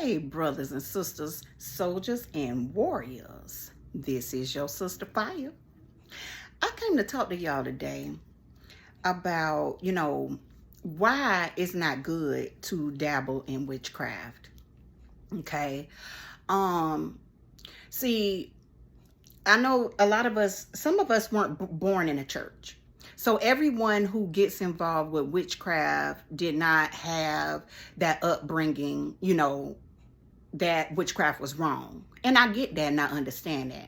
Hey, brothers and sisters, soldiers and warriors. This is your sister Fire. I came to talk to y'all today about, why it's not good to dabble in witchcraft. Okay. See, I know a lot of us, some of us weren't born in a church. So everyone who gets involved with witchcraft did not have that upbringing, that witchcraft was wrong. And I get that and I understand that.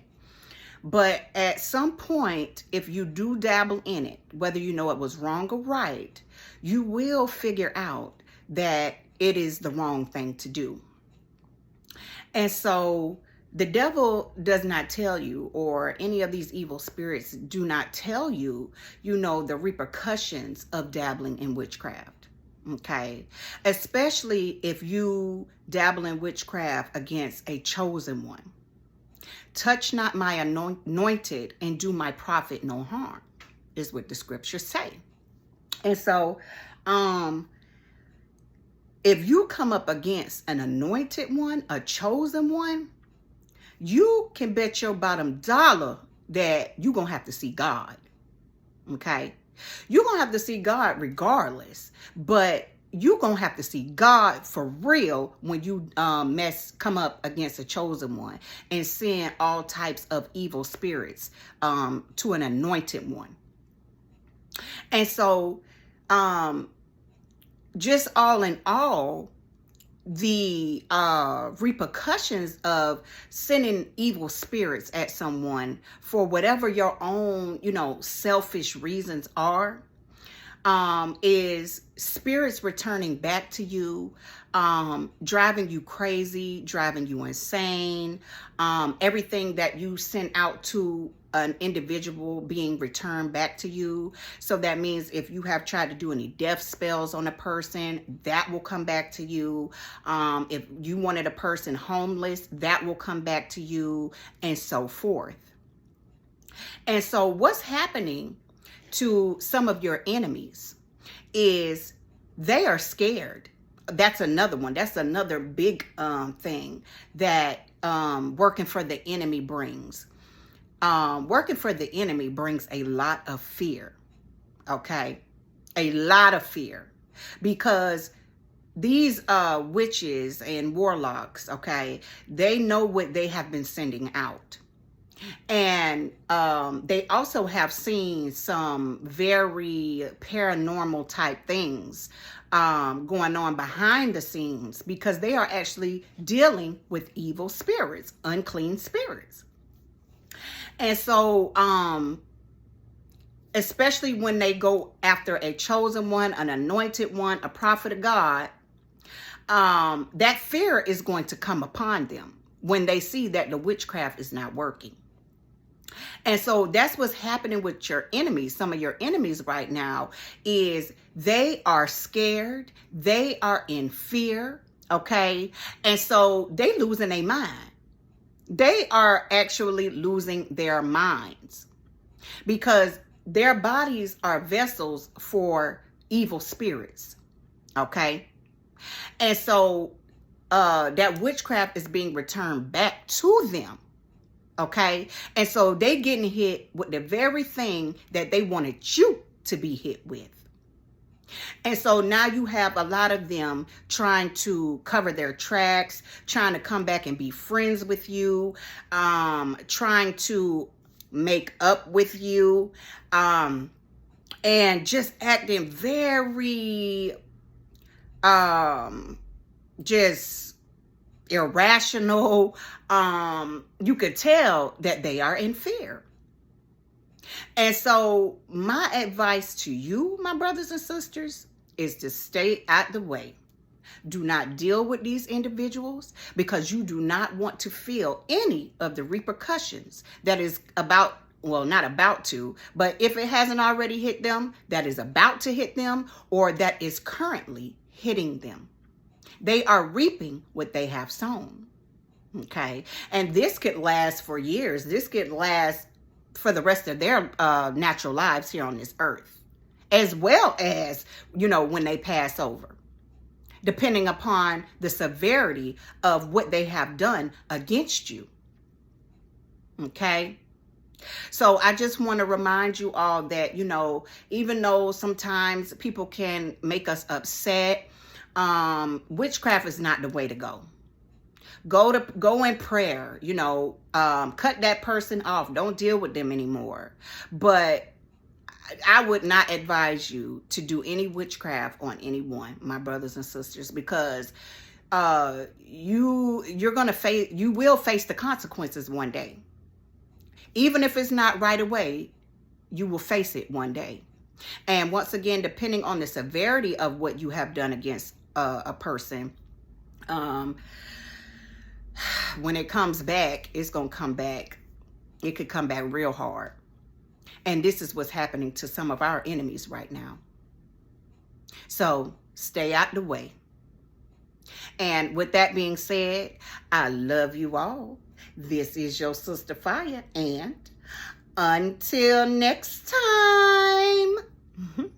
But at some point, if you do dabble in it, whether you know it was wrong or right, you will figure out that it is the wrong thing to do. And so the devil does not tell you, or any of these evil spirits do not tell you, the repercussions of dabbling in witchcraft. Okay. Especially if you dabble in witchcraft against a chosen one. Touch not my anointed and do my prophet no harm, is what the scriptures say. And so, if you come up against an anointed one, a chosen one, you can bet your bottom dollar that you're going to have to see God. Okay. You're going to have to see God regardless, but you're going to have to see God for real when you come up against a chosen one and send all types of evil spirits to an anointed one. And so just all in all, the repercussions of sending evil spirits at someone for whatever your own, selfish reasons are, is spirits returning back to you, driving you crazy, driving you insane, everything that you sent out to an individual being returned back to you. So that means if you have tried to do any death spells on a person, that will come back to you. If you wanted a person homeless, that will come back to you, and so forth. And so what's happening to some of your enemies is they are scared. That's another one. That's another big thing that working for the enemy brings. Working for the enemy brings a lot of fear. Okay? A lot of fear. Because these witches and warlocks, okay, they know what they have been sending out. And they also have seen some very paranormal type things going on behind the scenes, because they are actually dealing with evil spirits, unclean spirits. And so, especially when they go after a chosen one, an anointed one, a prophet of God, that fear is going to come upon them when they see that the witchcraft is not working. And so that's what's happening with your enemies. Some of your enemies right now is they are scared. They are in fear. Okay. And so they losing their mind. They are actually losing their minds because their bodies are vessels for evil spirits. Okay. And so that witchcraft is being returned back to them. Okay. And so they getting hit with the very thing that they wanted you to be hit with. And so now you have a lot of them trying to cover their tracks, trying to come back and be friends with you, trying to make up with you, and just acting very, just irrational. You could tell that they are in fear. And so my advice to you, my brothers and sisters, is to stay out the way. Do not deal with these individuals because you do not want to feel any of the repercussions that is about, well, not about to, but if it hasn't already hit them, that is about to hit them, or that is currently hitting them. They are reaping what they have sown. Okay. And this could last for years. This could last for the rest of their natural lives here on this earth, as well as, when they pass over. depending upon the severity of what they have done against you. Okay? So I just want to remind you all that, you know, even though sometimes people can make us upset, witchcraft is not the way to go. Go in prayer, you know, cut that person off. Don't deal with them anymore. But I would not advise you to do any witchcraft on anyone, my brothers and sisters, because you will face the consequences one day. Even if it's not right away, you will face it one day. And once again, depending on the severity of what you have done against a person, when it comes back, it's going to come back. It could come back real hard. And this is what's happening to some of our enemies right now. So stay out the way. And with that being said, I love you all. This is your sister Fire, and until next time.